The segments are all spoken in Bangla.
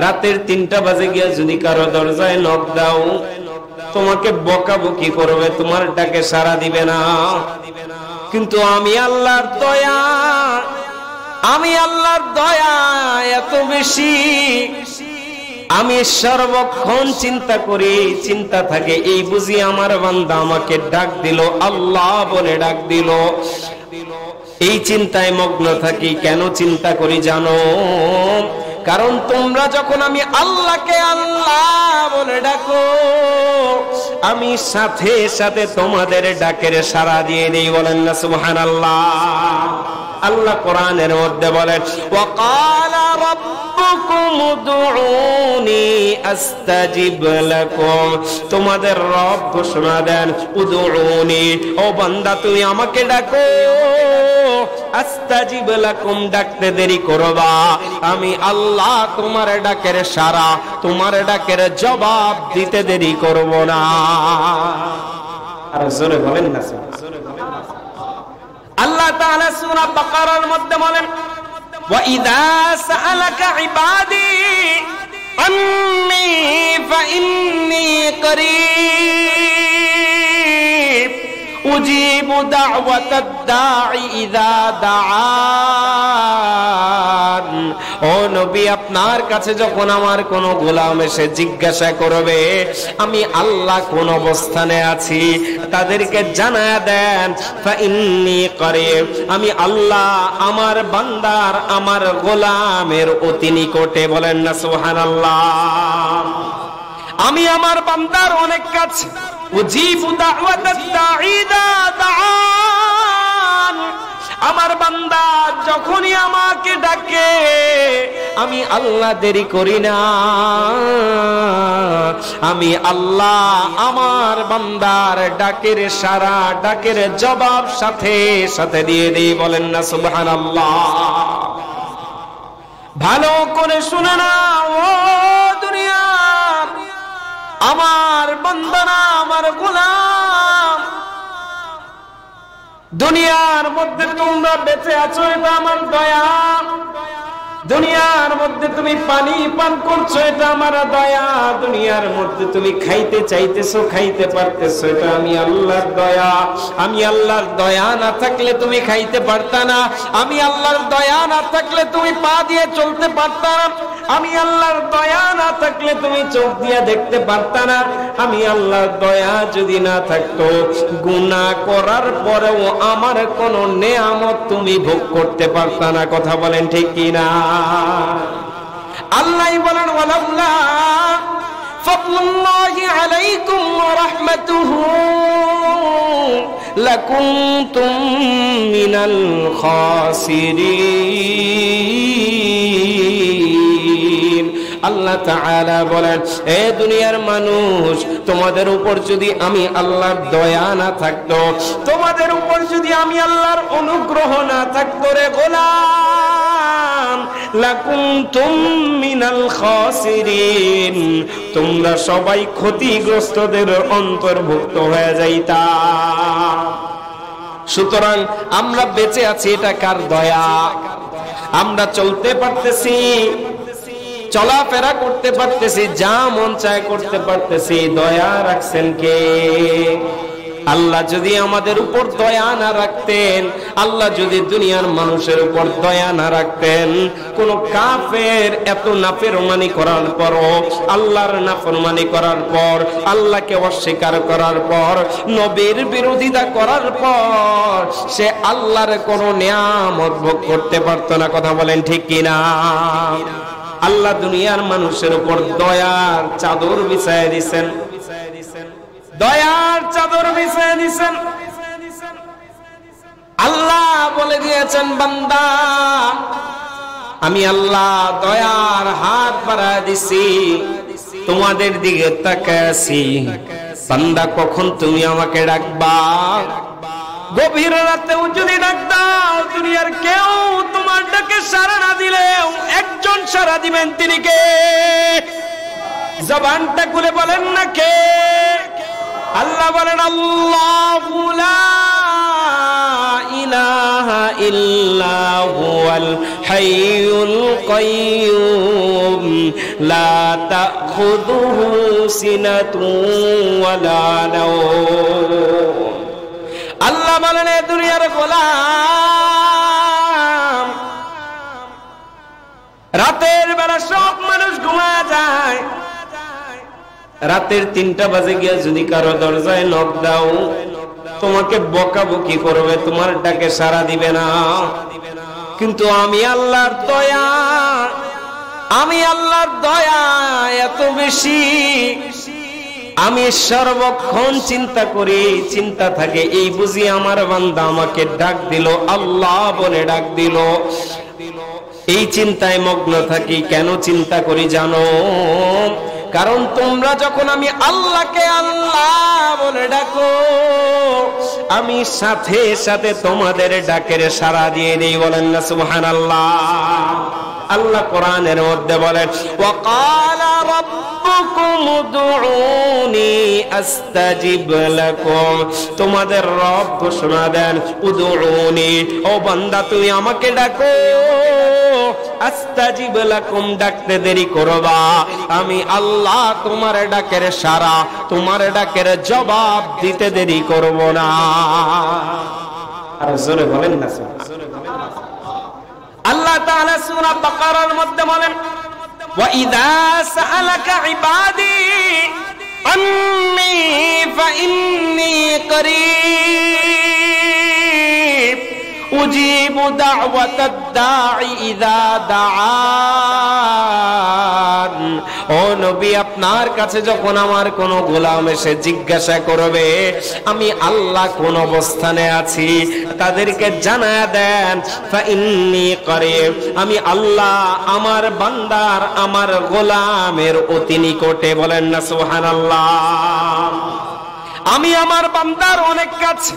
রাতের 3টা বাজে গিয়া যদি কারো দরজায় নক দাও, তোমাকে বকাবকি করবে, তোমার ডাকে সাড়া দিবে না। কিন্তু আমি আল্লাহর দয়া এত বেশি, আমি সর্বক্ষণ চিন্তা করি, চিন্তা থাকে এই বুঝি আমার বান্দা আমাকে ডাক দিল, আল্লাহ বলে ডাক দিল। এই চিন্তায় মগ্ন থাকি। কেন চিন্তা করি জানো? কারণ তোমরা যখন আমি আল্লাহকে আল্লাহ বলে ডাকো, আমি সাথে সাথে তোমাদের ডাকের সাড়া দিয়ে দেই। বলেন না সুবহানাল্লাহ। আল্লাহ কোরআনের মধ্যে বলেন, ওয়াকালা রাব্বুকুম উদউনি আস্তাজিব লাকুম। তোমাদের রব ঘোষণা দেন, উদউনি, ও বান্দা তুমি আমাকে ডাকো, আস্তাজিব লাকুম, ডাকতে দেরি করবা, আমি আল্লাহ তোমার ডাকের সাড়া, তোমার ডাকের জবাব দিতে দেরি করব না। আর জোরে বলেন না। আল্লাহ তাআলা সূরা বাকারার মধ্যে বলেন, ওয়া ইযা সাআলাকা ইবাদি আন্নী ফাইন্নী করিব উজিবু দাওয়াতাদ দাঈ ইযা দাআন। ও নবী, আপনার কাছে যখন আমার কোন গোলাম এসে জিজ্ঞাসা করবে আমি আল্লাহ কোন অবস্থানে আছি, তাদেরকে জানায়া দেন, ফাইন্নী করিব, আমি আল্লাহ আমার বান্দার, আমার গোলামের অতি নিকটে। বলেন না সুবহানাল্লাহ। আমি আমার বান্দার অনেক কাছে। উজিবু দাওয়াতাদ দাঈ ইযা দাআন, আমার বান্দা যখনই আমাকে ডাকে আমি আল্লাহ দেরি করি না, আমি আল্লাহ আমার বান্দার ডাকের সাড়া, ডাকের জবাব সাথে সাথে দিয়ে দেই। বলেন না সুবহানাল্লাহ। ভালো করে শুনে না ও দুনিয়া, আমার বান্দা না, আমার গোলাম, দুনিয়ার মধ্যে তোমরা বেঁচে আছো এটা আমার দয়া, দুনিয়ার মধ্যে তুমি পানি পান করছো এটা আমার দয়া, দুনিয়ার মধ্যে তুমি খাইতে চাইতেছো, খাইতে পারতেছো, এটা আমি আল্লাহর দয়া। আমি আল্লাহর দয়া না থাকলে তুমি খাইতে পারতা না, আমি আল্লাহর দয়া না থাকলে তুমি পা দিয়ে চলতে পারতা না, আমি আল্লাহর দয়া না থাকলে তুমি চোখ দিয়ে দেখতে পারতা না, আমি আল্লাহর দয়া যদি না থাকতো গুনাহ করার পরেও আমার কোন নেয়ামত তুমি ভোগ করতে পারতা না। কথা বলেন ঠিক কিনা? আল্লাহ বলেন, ওয়ালাউলা ফাদলুল্লাহি আলাইকুম ওয়া রাহমাতুহু লাকুনতুম মিনাল খাসিরিন। আল্লাহ তাআলা বলেন, এ দুনিয়ার মানুষ, তোমাদের উপর যদি আমি আল্লাহর দয়া না থাকতো, তোমাদের উপর যদি আমি আল্লাহর অনুগ্রহ না থাকতো রে গোলাম, লাকুনতুম মিনাল খাসিরিন, তোমরা সবাই ক্ষতিগ্রস্তদের অন্তর্ভুক্ত হয়ে যাইতা। সুতরাং আমরা বেঁচে আছি এটা কার দয়া? আমরা চলতে পারতেছি, চলাফেরা করতে পারতেছি, যা মন চায় করতে পারতেছি, দয়া রাখছেন কে? আল্লাহ যদি আমাদের উপর দয়া না রাখতেন, আল্লাহ যদি দুনিয়ার মানুষের উপর দয়া না রাখতেন, কোন কাফের এত নাফরমানি করার পর, আল্লাহর নাফরমানি করার পর, আল্লাহকে অস্বীকার করার পর, নবীর বিরোধিতা করার পর, সে আল্লাহর কোন নিয়ামত ভোগ করতে পারত না। কথা বলেন ঠিক কিনা? আল্লাহ দুনিয়ার মানুষের উপর দয়ার চাদর বিছায় দিয়েছেন, দয়ার চাদর বিছায় দিয়েছেন। আল্লাহ বলে দিয়েছেন, বান্দা আমি আল্লাহ দয়ার হাত বাড়ায় দিছি, তোমাদের দিকে তাকায় আছি, বান্দা কখন তুমি আমাকে ডাকবা? গভীর রাতেও যদি ডাক দাও, দুনিয়ার কেউ তোমার ডাকে সাড়া না দিলেও একজন সাড়া দিবেন, তিনি কে? জবানটা খুলে বলেন না কে? আল্লাহ বলেন, আল্লাহু লা ইলাহা ইল্লা হুয়াল হাইয়ুল কাইয়্যুম লা তাখুযুহু সিনাতুন ওয়ালা নাওম। আল্লাহ বলেন এ দুনিয়ার গোলাম, রাতের বেলা সব মানুষ ঘুমায় যায়, রাতের 3টা বাজে গিয়া যদি কারো দরজায় নক দাও, তোমাকে বকাবকি করবে, তোমার ডাকে সাড়া দিবে না। কিন্তু আমি আল্লাহর দয়া, আমি আল্লাহর দয়া এত বেশি, আমি সর্বক্ষণ চিন্তা করি, চিন্তা থাকে এই বুঝি আমার বান্দা আমাকে ডাক দিল, আল্লাহ বলে ডাক দিল। এই চিন্তায় মগ্ন থাকি। কেন চিন্তা করি জানো? কারণ তোমরা যখন আমি আল্লাহকে আল্লাহ বলে ডাকো, আমি সাথে সাথে তোমাদের ডাকের সাড়া দিয়ে দেই। বলেন না সুবহানাল্লাহ। আল্লাহ কোরআনের মধ্যে বলেন, ওয়াকালা রাব্বুকুম উদউনি আস্তাজিব লাকুম। তোমাদের রব ঘোষণা দেন, উদউনি, ও বান্দা তুমি আমাকে ডাকো, আস্তাজিব লাকুম, ডাকতে দেরি করবা, আমি আল্লাহ তোমার ডাকের সাড়া, তোমার ডাকের জবাব দিতে দেরি করব না। আর জোরে বলেন না। আল্লাহ তাআলা সূরা বাকারার মধ্যে বলেন, ওয়া ইযা সাআলাকা ইবাদি আন্নী ফাইন্নী করিব উজিবু দাওয়াতাদ দাঈ ইযা দাআন। ও নবী, আপনার কাছে যখন আমার কোন গোলাম এসে জিজ্ঞাসা করবে আমি আল্লাহ কোন অবস্থানে আছি, তাদেরকে জানায়া দেন, ফাইন্নী করিব, আমি আল্লাহ আমার বান্দার, আমার গোলামের অতি নিকটে। বলেন না সুবহানাল্লাহ। আমি আমার বান্দার অনেক কাছে।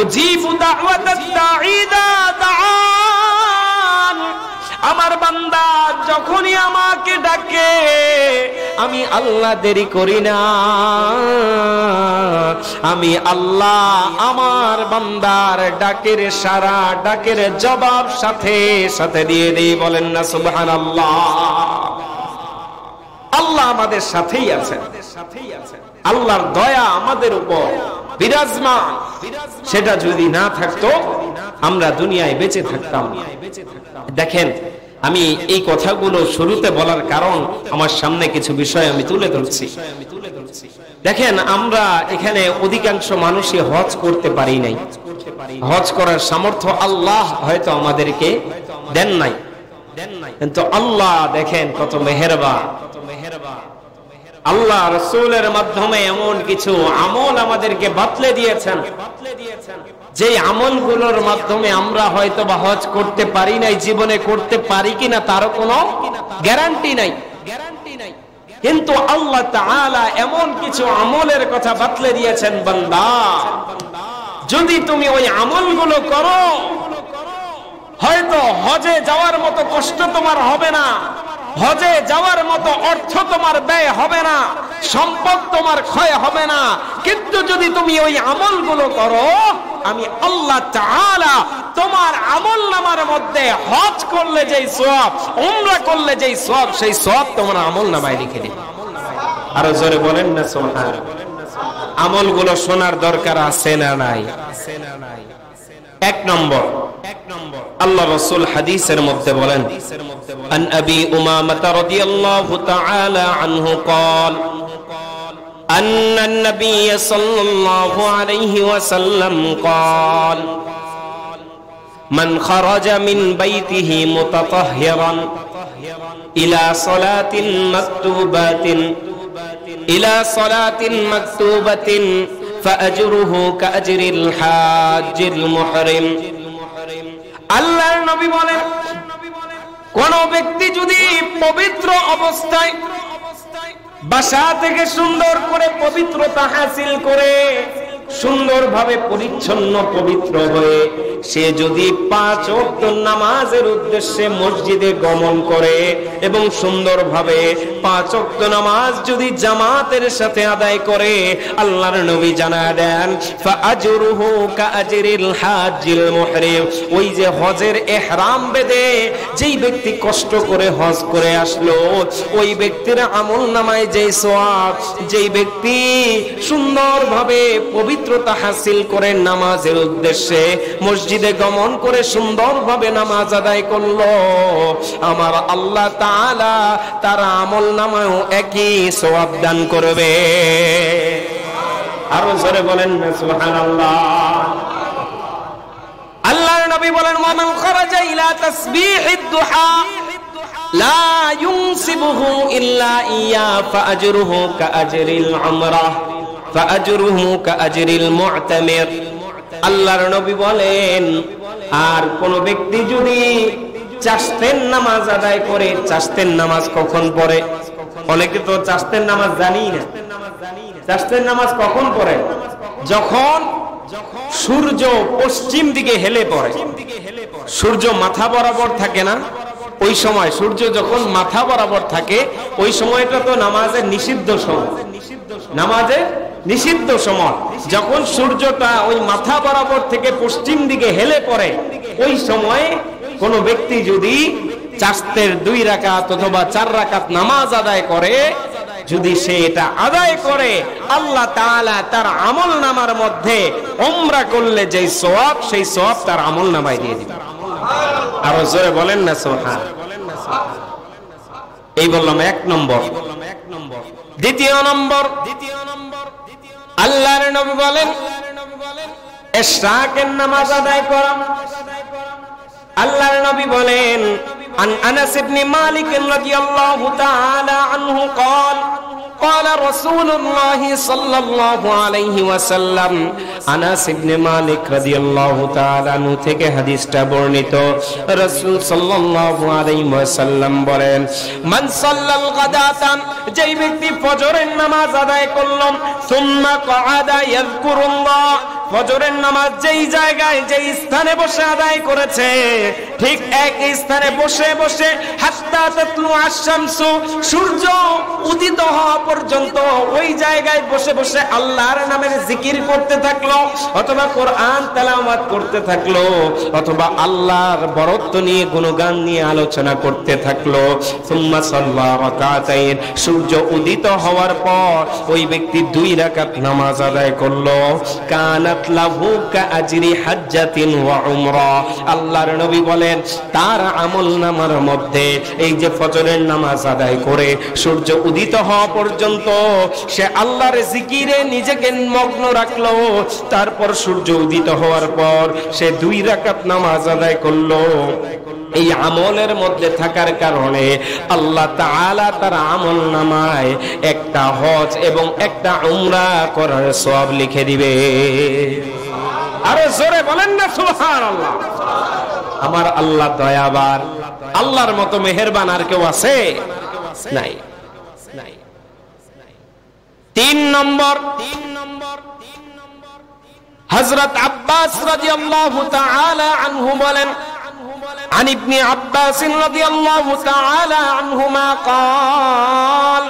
উজিবু দাওয়াতাদ দাঈ ইযা দাআন, আমার বান্দা যখনই আমাকে ডাকে আমি আল্লাহ দেরি করি না, আমি আল্লাহ আমার বান্দার ডাকের সাড়া, ডাকের জবাব সাথে সাথে দিয়ে দেই। বলেন না সুবহানাল্লাহ। আল্লাহ আমাদের সাথেই আছেন, আল্লাহর দয়া আমাদের উপর বিরাজমান। সেটা যদি না থাকতো আমরা দুনিয়ায় বেঁচে থাকতাম না। দেখেন, আমি এই কথাগুলো শুরুতে বলার কারণ আমার সামনে কিছু বিষয় আমি তুলে ধরছি। দেখেন, আমরা এখানে অধিকাংশ মানুষই হজ করতে পারি নাই। হজ করার সামর্থ্য আল্লাহ হয়তো আমাদেরকে দেন নাই, কিন্তু আল্লাহ দেখেন কত মেহেরবান। আল্লাহ রাসূলের মাধ্যমে এমন কিছু আমল আমাদেরকে বাতলে দিয়েছেন, যে আমলগুলোর মাধ্যমে আমরা হয়তো বা হজ করতে পারি নাই, জীবনে করতে পারি কিনা তারও কোনো গ্যারান্টি নাই। কিন্তু আল্লাহ তাআলা এমন কিছু আমলের কথা বাতলে দিয়েছেন, বান্দা যদি তুমি ওই আমলগুলো করো, হয়তো হজে যাওয়ার মতো কষ্ট তোমার হবে না, হজে যাওয়ার মতো অর্থ তোমার ব্যয় হবে না, সম্পদ তোমার ক্ষয় হবে না, কিন্তু যদি তুমি ওই আমলগুলো করো, আমি আল্লাহ তাআলা তোমার আমলনামার মধ্যে হজ করলে যেই সওয়াব, উমরা করলে যেই সওয়াব, সেই সওয়াব তোমার আমলনামায় লিখে দিবে। আর জোরে বলেন না সুবহানাল্লাহ। আমলগুলো শোনার দরকার আছে না নাই? এক নম্বর, আল্লাহ রাসূল হাদিসের মধ্যে বলেন, আন আবি উমামা রাদিয়াল্লাহু তাআলা আনহু قال أن النبي صلى الله عليه وسلم قال من خرج من بيته متطهرا إلى صلاة مكتوبة فأجره كأجر الحاج المحرم। আল্লাহর নবী বলেন, কোন ব্যক্তি যদি পবিত্র অবস্থায় বাসা থেকে সুন্দর করে পবিত্রতা হাসিল করে সুন্দরভাবে পরিচ্ছন্ন পবিত্র হয়ে সে যদি 5 ওয়াক্ত নামাজের উদ্দেশ্যে মসজিদে গমন করে এবং সুন্দরভাবে 5 ওয়াক্ত নামাজ যদি জামাতের সাথে আদায় করে, আল্লাহর নবী জানায় দেন ফাআজরুহু কাআজরিল হাজ্জিল মুহরিম, ওই যে হজের ইহরাম বেঁধে যেই ব্যক্তি কষ্ট করে হজ করে আসলো, ওই ব্যক্তির আমলনামায় যে সওয়াব, যেই ব্যক্তি সুন্দরভাবে পবিত্রতা হাসিল করে নামাজের উদ্দেশ্যে মসজিদে গমন করে সুন্দরভাবে নামাজ আদায় করলো, আমার আল্লাহ তাআলা তার আমলনামায়ও একই সওয়াব দান করবে। আরো জোরে বলেন না সুবহানাল্লাহ। আল্লাহর নবী বলেন মান খারাজা ইলা তাসবিহিদ দুহা লা ইউনসিবুহু ইল্লা ইয়া ফাআজরুহু কাআজরিল উমরাহ ফাআজরুহু কাআজরিল মু'তামির। আল্লাহর নবী বলেন আর কোন ব্যক্তি যদি চাশতের নামাজ আদায় করে, চাশতের নামাজ কখন পড়ে? অনেকে তো চাশতের নামাজ জানি না। চাশতের নামাজ কখন পড়ে? যখন সূর্য পশ্চিম দিকে হেলে পড়ে, সূর্য মাথা বরাবর থাকে না, ওই সময় সূর্য যখন মাথা বরাবর থাকে ওই সময়টা তো নামাজের নিষিদ্ধ সময়, নামাজের নিষিদ্ধ সময়। যখন সূর্যটা ওই মাথা বরাবর থেকে পশ্চিম দিকে হেলে পড়ে, ওই সময়ে কোন ব্যক্তি যদি চাশতের 2 রাকাত অথবা 4 রাকাত নামাজ আদায় করে, যদি সে এটা আদায় করে, আল্লাহ তাআলা তার আমলনামার মধ্যে উমরা করলে যেই সওয়াব, সেই সওয়াব তার আমলনামায় দিয়ে দিবেন। আরো জোরে বলেন না সুবহান। এই বললাম 1 নম্বর। দ্বিতীয় নম্বর, আল্লাহর নবী বলেন ইশরাকের নামাজ আদায় করা। আল্লাহর নবী বলেন عن أنس بن مالك رضي الله تعالى عنه قال قال رسول الله صلى الله عليه وسلم। আনাস ইবনে মালিক রাদিয়াল্লাহু তাআলা আনহু থেকে হাদিসটা বর্ণিত। রাসূল সাল্লাল্লাহু আলাইহি ওয়াসাল্লাম বলেন মান সাল্লাল গাদাতান, যেই ব্যক্তি ফজরের নামাজ আদায় করল, সুম্মা ক্বাদা ইয়াযকুরুল্লাহ, ফজরের নামাজ যেই জায়গায় যেই স্থানে বসে আদায় করেছে, ঠিক একই স্থানে বসে বসে হাত্তা তাতলু আশ-শামসু, সূর্য উদিত হওয়া পর্যন্ত ওই জায়গায় বসে বসে আল্লাহর নামের জিকির করতে থাকলো, অথবা কোরআন তেলাওয়াত করতে থাকলো, অথবা আল্লাহর বরত্ব নিয়ে গুণগান নিয়ে আলোচনা করতে থাকলো। সুম্মা সাল্লা রাকাতাইন, সূর্য উদিত হওয়ার পর ওই ব্যক্তি 2 রাকাত নামাজ আদায় করলো, কানাত লাহু কাআজরি হাজ্জাতিন ওয়া উমরা। আল্লাহর নবী বলেন তার আমলনামার মধ্যে এই যে ফজরের নামাজ আদায় করে সূর্য উদিত হওয়া পর্যন্ত সে আল্লাহর জিকিরে নিজেকে মগ্ন রাখলো, তারপর সূর্য উদিত হওয়ার পর সে 2 রাকাত নামাজ আদায় করলো, এই আমলের মধ্যে থাকার কারণে আল্লাহ তাআলা তার আমলনামায় একটা হজ এবং একটা উমরা করার সওয়াব লিখে দিবে। আরে জোরে বলেন না সুবহানাল্লাহ। আমার আল্লাহ দয়াবান, আল্লাহর মতো মেহেরবান আর কেউ আছে? নাই। 3 নম্বর, হযরত আব্বাস রাদিয়াল্লাহু তাআলা আনহু বলেন عن ابن عباس رضي الله تعالى عنهما قال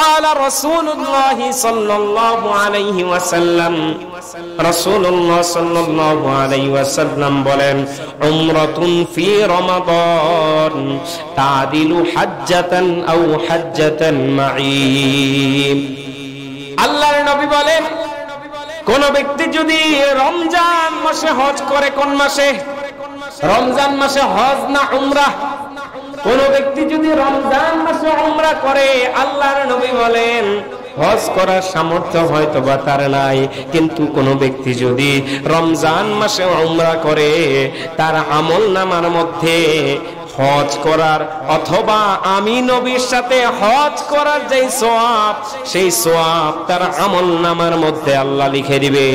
قال رسول الله صلى الله عليه وسلم رسول الله صلى الله عليه وسلم বলেন উমরাতুন ফি রমাদান তাদিলু হাজ্জাতান আও হাজ্জাতান মাঈ। আল্লাহর নবী বলেন কোন ব্যক্তি যদি রমজান মাসে হজ করে, কোন মাসে? রমজান মাসে হজ না উমরা? কোন ব্যক্তি যদি রমজান মাসে উমরা করে, আল্লাহর নবী বলেন হজ করার সামর্থ্য হয়তো বা তার নাই, কিন্তু কোন ব্যক্তি যদি রমজান মাসে উমরা করে, তার আমলনামার মধ্যে হজ করার অথবা আমি নবীর সাথে হজ করার যেই সওয়াব, সেই সওয়াব তার আমলনামার মধ্যে আল্লাহ লিখে দিবে।